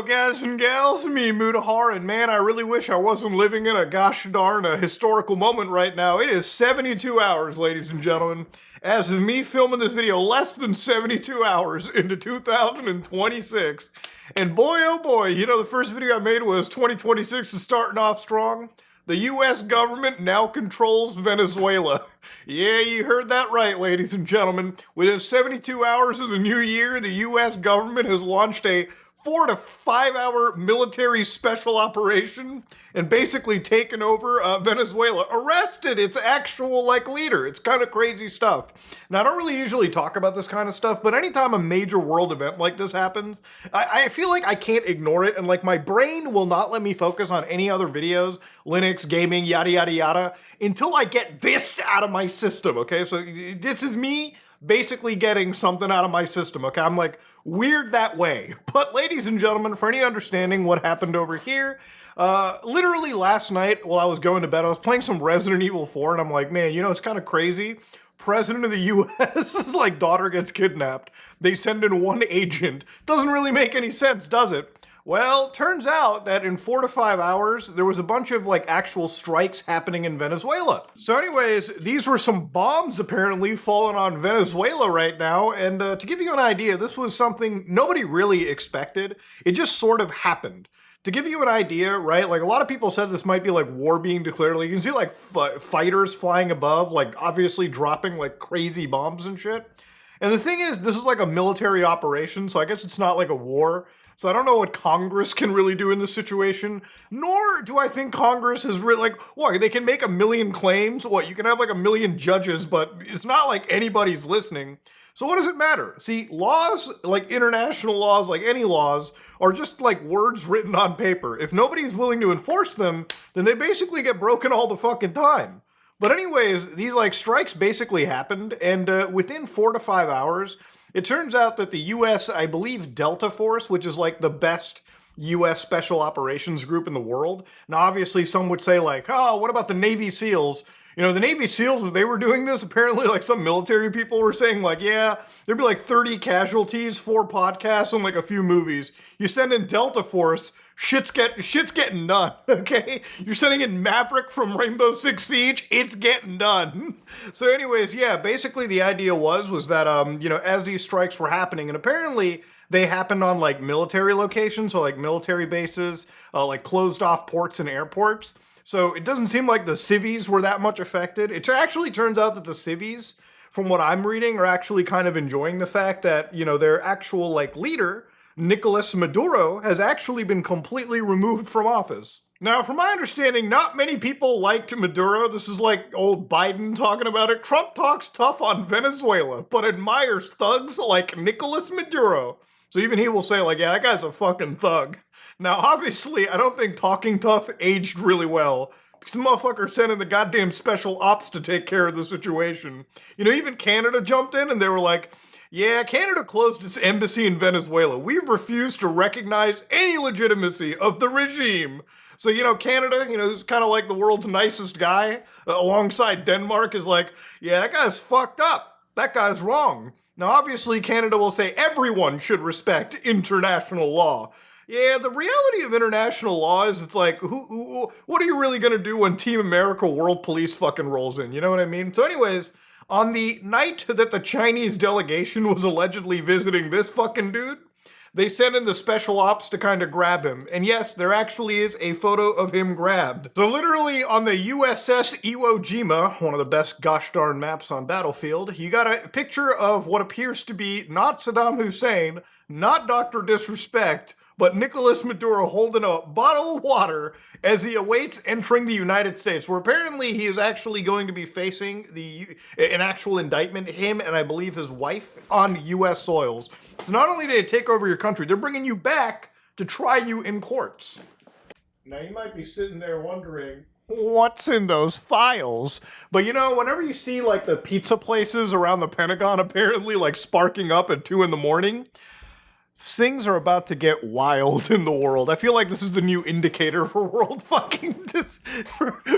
up, guys and gals? Me, Mudahar, and man, I really wish I wasn't living in a gosh darn a historical moment right now. It is 72 hours, ladies and gentlemen, as of me filming this video, less than 72 hours into 2026. And boy, oh boy, you know, the first video I made was 2026 is starting off strong. The U.S. government now controls Venezuela. Yeah, you heard that right, ladies and gentlemen. Within 72 hours of the new year, the U.S. government has launched a 4 to 5 hour military special operation and basically taken over Venezuela. Arrested its actual, leader. It's kind of crazy stuff. Now, I don't really usually talk about this kind of stuff, but anytime a major world event like this happens, I feel like I can't ignore it, and my brain will not let me focus on any other videos, Linux, gaming, yada, yada, yada, until I get this out of my system, okay? So this is me basically getting something out of my system, okay? I'm weird that way. But ladies and gentlemen, for any understanding what happened over here, literally last night while I was going to bed, I was playing some Resident Evil 4, and I'm like, man, you know, it's kind of crazy. President of the U.S.'s daughter gets kidnapped. They send in one agent. Doesn't really make any sense, does it? Well, turns out that in 4 to 5 hours, there was a bunch of actual strikes happening in Venezuela. So anyways, these were some bombs apparently falling on Venezuela right now. And to give you an idea, this was something nobody really expected. It just sort of happened. To give you an idea, right, a lot of people said this might be war being declared. You can see fighters flying above, obviously dropping crazy bombs and shit. And the thing is, this is a military operation, so I guess it's not a war. So I don't know what Congress can really do in this situation, nor do I think Congress is really, what, they can make a million claims? What, you can have a million judges, but it's not like anybody's listening. So what does it matter? See, laws, international laws, any laws, are just words written on paper. If nobody's willing to enforce them, then they basically get broken all the fucking time. But anyways, these strikes basically happened, and within 4 to 5 hours, it turns out that the U.S., I believe Delta Force, which is the best U.S. special operations group in the world. Now, obviously, some would say oh, what about the Navy SEALs? You know, the Navy SEALs, if they were doing this, apparently some military people were saying yeah, there'd be 30 casualties, 4 podcasts, and a few movies. You send in Delta Force, shit's getting done, okay? You're sending in Maverick from Rainbow Six Siege, it's getting done. So anyways, yeah, basically the idea was that, you know, as these strikes were happening, and apparently they happened on military locations, so military bases, closed off ports and airports. So it doesn't seem like the civvies were that much affected. It actually turns out that the civvies, from what I'm reading, are actually kind of enjoying the fact that, you know, their actual leader, Nicolas Maduro, has actually been completely removed from office. Now, from my understanding, not many people liked Maduro. This is old Biden talking about it. Trump talks tough on Venezuela, but admires thugs like Nicolas Maduro. So even he will say yeah, that guy's a fucking thug. Now, obviously, I don't think talking tough aged really well, because the motherfucker sent in the goddamn special ops to take care of the situation. You know, even Canada jumped in and they were yeah, Canada closed its embassy in Venezuela. We've refused to recognize any legitimacy of the regime. So, you know, Canada, you know, who's kind of the world's nicest guy, alongside Denmark, is yeah, that guy's fucked up. That guy's wrong. Now, obviously, Canada will say everyone should respect international law. Yeah, the reality of international law is it's what are you really gonna do when Team America World Police fucking rolls in? You know what I mean? So anyways, on the night that the Chinese delegation was allegedly visiting this fucking dude, they sent in the special ops to kind of grab him. And yes, there actually is a photo of him grabbed. So literally on the USS Iwo Jima, one of the best gosh darn maps on Battlefield, you got a picture of what appears to be not Saddam Hussein, not Dr. Disrespect, but Nicolas Maduro holding a bottle of water as he awaits entering the United States, where apparently he is actually going to be facing an actual indictment, him and I believe his wife, on U.S. soils. So not only did they take over your country, they're bringing you back to try you in courts. Now you might be sitting there wondering, what's in those files? But you know, whenever you see the pizza places around the Pentagon apparently sparking up at 2 a.m, things are about to get wild in the world. I feel like this is the new indicator for world fucking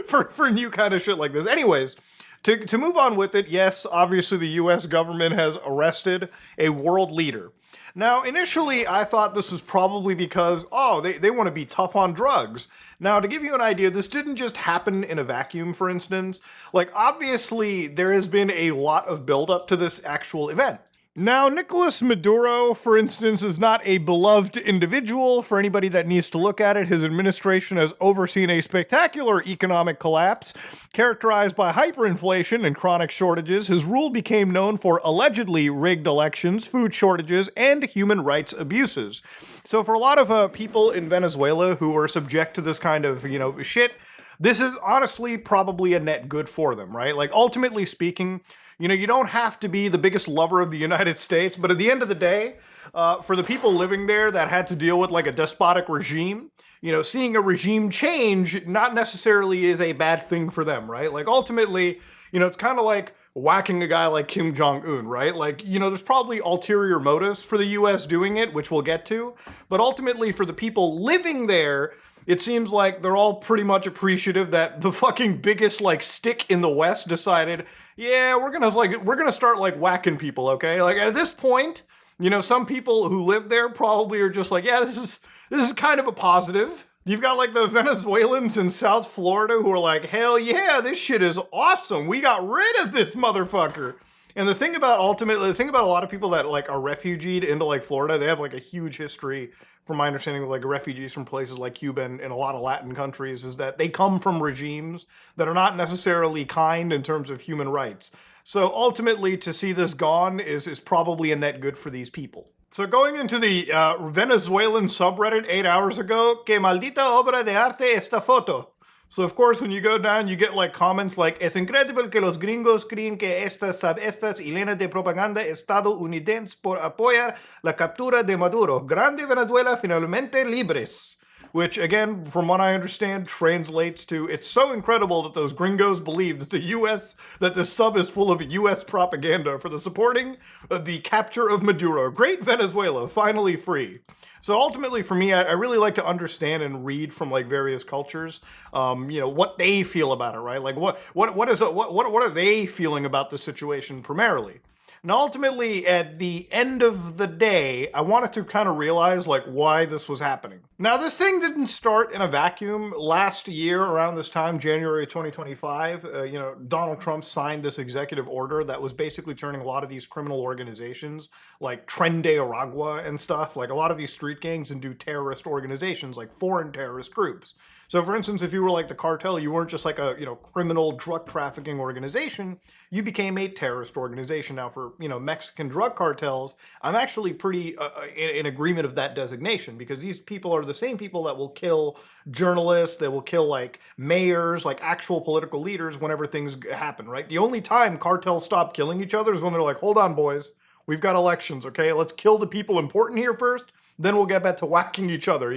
for new kind of shit like this. Anyways, to move on with it, yes, obviously the U.S. government has arrested a world leader. Now, initially, I thought this was probably because, oh, they want to be tough on drugs. Now, to give you an idea, this didn't just happen in a vacuum, for instance. Like, obviously, there has been a lot of buildup to this actual event. Now, Nicolas Maduro, for instance, is not a beloved individual. For anybody that needs to look at it, his administration has overseen a spectacular economic collapse characterized by hyperinflation and chronic shortages. His rule became known for allegedly rigged elections, food shortages, and human rights abuses. So for a lot of people in Venezuela who are subject to this kind of, shit, this is honestly probably a net good for them, right? Like, ultimately speaking, you don't have to be the biggest lover of the United States, but at the end of the day, for the people living there that had to deal with like a despotic regime, seeing a regime change not necessarily is a bad thing for them, right? Like, ultimately, it's kind of like whacking a guy like Kim Jong-un, right? Like, there's probably ulterior motives for the US doing it, which we'll get to, but ultimately for the people living there, it seems like they're all pretty much appreciative that the fucking biggest like stick in the West decided, yeah, we're gonna start like whacking people, okay? Like, at this point, some people who live there probably are just like, yeah, this is kind of a positive. You've got like the Venezuelans in South Florida who are like, hell yeah, this shit is awesome. We got rid of this motherfucker. And the thing about a lot of people that like are refugeed into like Florida, they have like a huge history, from my understanding, of like refugees from places like Cuba and a lot of Latin countries, is that they come from regimes that are not necessarily kind in terms of human rights. So ultimately, to see this gone is probably a net good for these people. So going into the Venezuelan subreddit 8 hours ago, que maldita obra de arte esta foto. So of course, when you go down, you get like comments like, es increíble que los gringos creen que estas hilenas de propaganda estadounidense por apoyar la captura de Maduro. Grande Venezuela finalmente libres. Which, again, from what I understand, translates to, it's so incredible that those gringos believe that that the sub is full of US propaganda for the supporting of the capture of Maduro. Great Venezuela, finally free. So ultimately, for me, I really like to understand and read from like various cultures, what they feel about it, right? Like what are they feeling about the situation primarily? And ultimately, at the end of the day, I wanted to kind of realize like why this was happening. Now, this thing didn't start in a vacuum. Last year, around this time, January 2025, Donald Trump signed this executive order that was basically turning a lot of these criminal organizations like Tren de Aragua and stuff, like a lot of these street gangs, into terrorist organizations, like foreign terrorist groups. So for instance, if you were like the cartel, you weren't just like a, criminal drug trafficking organization, you became a terrorist organization. Now for, Mexican drug cartels, I'm actually pretty in agreement of that designation, because these people are the same people that will kill journalists, that will kill like mayors, like actual political leaders whenever things happen, right? The only time cartels stop killing each other is when they're like, hold on, boys, we've got elections, okay? Let's kill the people important here first, then we'll get back to whacking each other,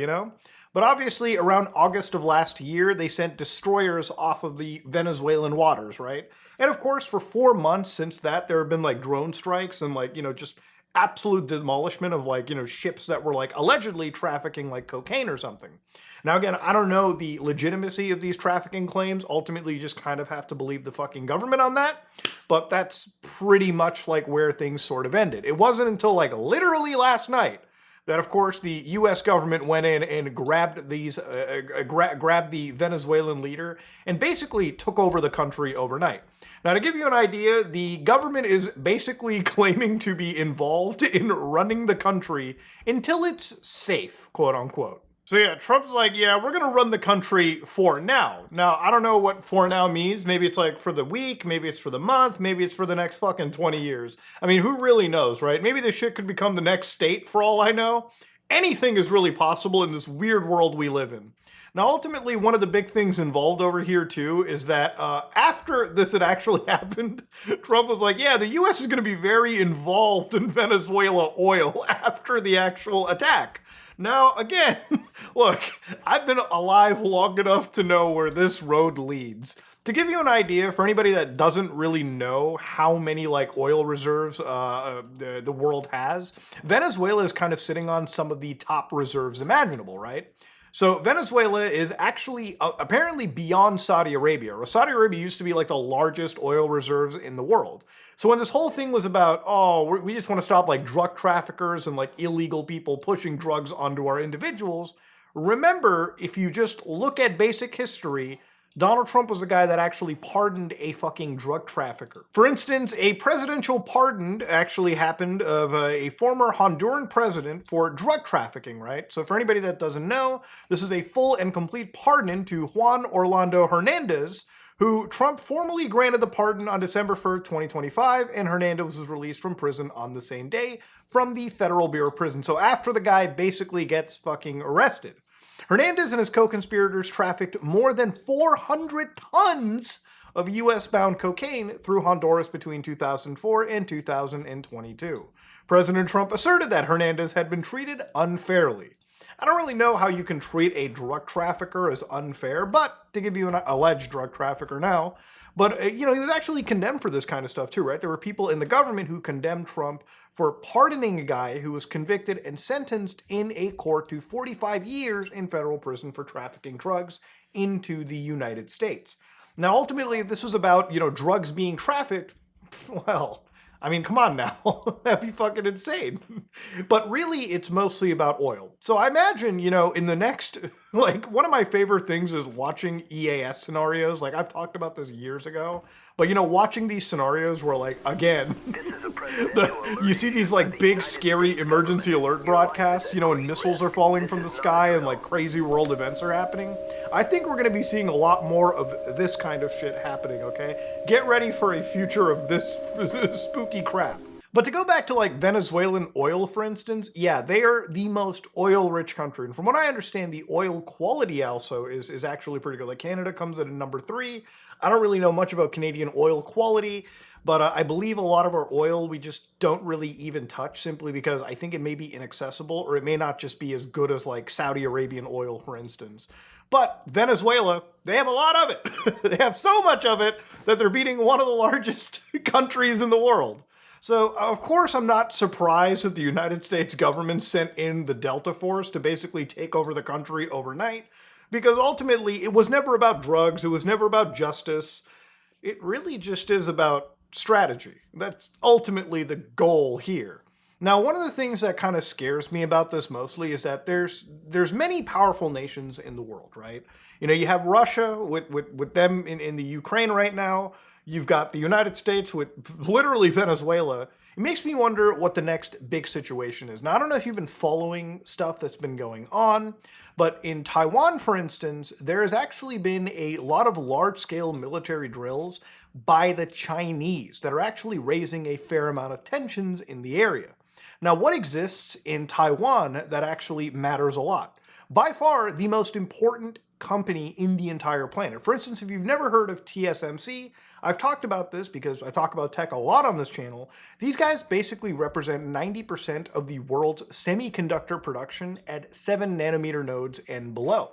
But obviously, around August of last year, they sent destroyers off of the Venezuelan waters, right? And of course, for 4 months since that, there have been like drone strikes and like, just absolute demolishment of like, ships that were like allegedly trafficking like cocaine or something. Now, again, I don't know the legitimacy of these trafficking claims. Ultimately, you just kind of have to believe the fucking government on that. But that's pretty much like where things sort of ended. It wasn't until like literally last night that, of course, the U.S. government went in and grabbed the Venezuelan leader and basically took over the country overnight. Now, to give you an idea, the government is basically claiming to be involved in running the country until it's safe, quote unquote. So yeah, Trump's like, yeah, we're gonna run the country for now. Now, I don't know what for now means. Maybe it's like for the week, maybe it's for the month, maybe it's for the next fucking 20 years. I mean, who really knows, right? Maybe this shit could become the next state for all I know. Anything is really possible in this weird world we live in. Now, ultimately, one of the big things involved over here, too, is that after this had actually happened, Trump was like, yeah, the U.S. is going to be very involved in Venezuela oil after the actual attack. Now, again, look, I've been alive long enough to know where this road leads. To give you an idea, for anybody that doesn't really know how many like oil reserves the world has, Venezuela is kind of sitting on some of the top reserves imaginable, right? So Venezuela is actually apparently beyond Saudi Arabia. Saudi Arabia used to be like the largest oil reserves in the world. So when this whole thing was about, oh, we just want to stop like drug traffickers and like illegal people pushing drugs onto our individuals, remember, if you just look at basic history, Donald Trump was the guy that actually pardoned a fucking drug trafficker. For instance, a presidential pardon actually happened of a former Honduran president for drug trafficking, right? So for anybody that doesn't know, this is a full and complete pardon to Juan Orlando Hernandez, who Trump formally granted the pardon on December 1st, 2025, and Hernandez was released from prison on the same day from the Federal Bureau of Prisons. So after the guy basically gets fucking arrested. Hernandez and his co-conspirators trafficked more than 400 tons of US-bound cocaine through Honduras between 2004 and 2022. President Trump asserted that Hernandez had been treated unfairly. I don't really know how you can treat a drug trafficker as unfair, but to give you an alleged drug trafficker now, but he was actually condemned for this kind of stuff too, right? There were people in the government who condemned Trump for pardoning a guy who was convicted and sentenced in a court to 45 years in federal prison for trafficking drugs into the United States. Now, ultimately, if this was about, drugs being trafficked, well, I mean, come on now. That'd be fucking insane. But really, it's mostly about oil. So I imagine, in the next, one of my favorite things is watching EAS scenarios. Like, I've talked about this years ago. But, watching these scenarios where, again, you see these, big, scary emergency alert broadcasts, and missiles are falling from the sky and, crazy world events are happening. I think we're going to be seeing a lot more of this kind of shit happening, okay? Get ready for a future of this spooky crap. But to go back to Venezuelan oil, for instance, yeah, they are the most oil-rich country. And from what I understand, the oil quality also is actually pretty good. Canada comes at a number 3. I don't really know much about Canadian oil quality, but I believe a lot of our oil we just don't really even touch simply because I think it may be inaccessible or it may not just be as good as Saudi Arabian oil, for instance. But Venezuela, they have a lot of it. They have so much of it that they're beating one of the largest countries in the world. So, of course, I'm not surprised that the United States government sent in the Delta Force to basically take over the country overnight, because ultimately it was never about drugs, it was never about justice. It really just is about strategy. That's ultimately the goal here. Now, one of the things that kind of scares me about this mostly is that there's many powerful nations in the world, right? You have Russia with them in the Ukraine right now. You've got the United States with literally Venezuela. It makes me wonder what the next big situation is. Now, I don't know if you've been following stuff that's been going on, but in Taiwan, for instance, there has actually been a lot of large-scale military drills by the Chinese that are actually raising a fair amount of tensions in the area. Now, what exists in Taiwan that actually matters a lot? By far, the most important company in the entire planet. For instance, if you've never heard of TSMC, I've talked about this because I talk about tech a lot on this channel. These guys basically represent 90% of the world's semiconductor production at 7 nanometer nodes and below.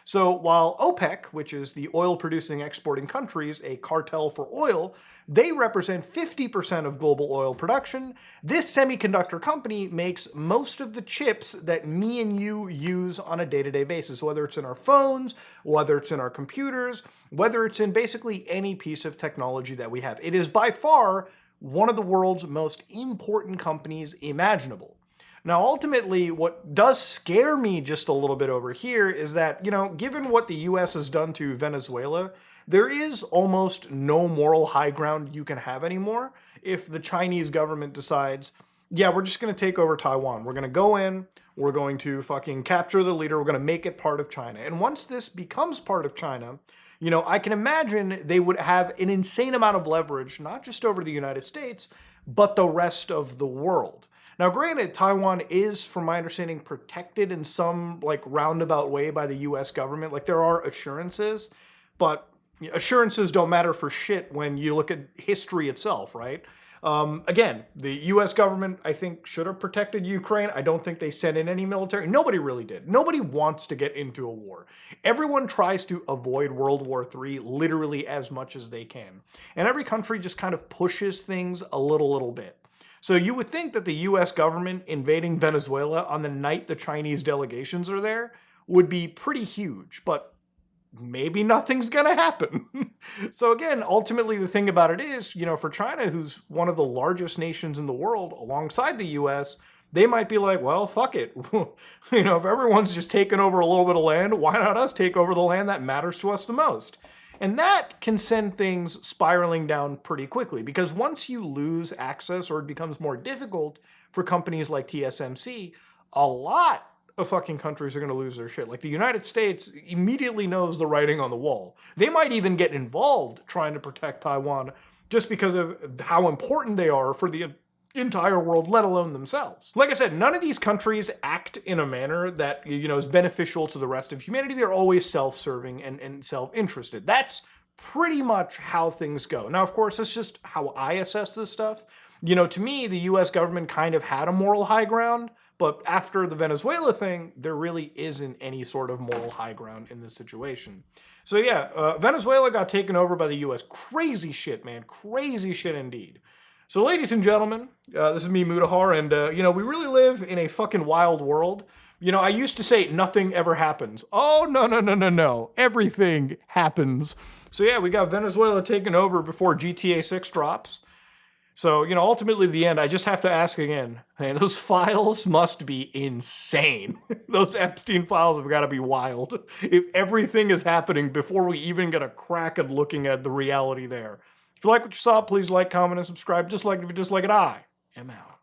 So while OPEC, which is the oil-producing exporting countries, a cartel for oil, they represent 50% of global oil production. This semiconductor company makes most of the chips that me and you use on a day-to-day basis, whether it's in our phones, whether it's in our computers, whether it's in basically any piece of technology that we have. It is by far one of the world's most important companies imaginable. Now, ultimately, what does scare me just a little bit over here is that, given what the US has done to Venezuela, there is almost no moral high ground you can have anymore if the Chinese government decides, yeah, we're just going to take over Taiwan. We're going to go in, we're going to fucking capture the leader, we're going to make it part of China. And once this becomes part of China, I can imagine they would have an insane amount of leverage, not just over the United States, but the rest of the world. Now, granted, Taiwan is, from my understanding, protected in some roundabout way by the US government. There are assurances, but assurances don't matter for shit when you look at history itself, right? Again, the US government, I think, should have protected Ukraine. I don't think they sent in any military. Nobody really did. Nobody wants to get into a war. Everyone tries to avoid World War III literally as much as they can. And every country just kind of pushes things a little bit. So you would think that the US government invading Venezuela on the night the Chinese delegations are there would be pretty huge, but maybe nothing's gonna happen. So again, ultimately the thing about it is, for China, who's one of the largest nations in the world alongside the US, they might be like, well, fuck it. If everyone's just taking over a little bit of land, why not us take over the land that matters to us the most? And that can send things spiraling down pretty quickly, because once you lose access or it becomes more difficult for companies like TSMC, a lot of fucking countries are going to lose their shit. Like the United States immediately knows the writing on the wall. They might even get involved trying to protect Taiwan just because of how important they are for the entire world, let alone themselves. Like I said, none of these countries act in a manner that, is beneficial to the rest of humanity. They're always self-serving and self-interested. That's pretty much how things go. Now, of course, that's just how I assess this stuff. To me, the US government kind of had a moral high ground, but after the Venezuela thing, there really isn't any sort of moral high ground in this situation. So yeah, Venezuela got taken over by the US. Crazy shit, man. Crazy shit indeed. So ladies and gentlemen, this is me, Mudahar, and we really live in a fucking wild world. I used to say nothing ever happens. Oh, no. Everything happens. So yeah, we got Venezuela taken over before GTA 6 drops. So, ultimately the end, I just have to ask again, man, those files must be insane. Those Epstein files have got to be wild. If everything is happening before we even get a crack at looking at the reality there. If you like what you saw, please like, comment, and subscribe. Just like it, I am out.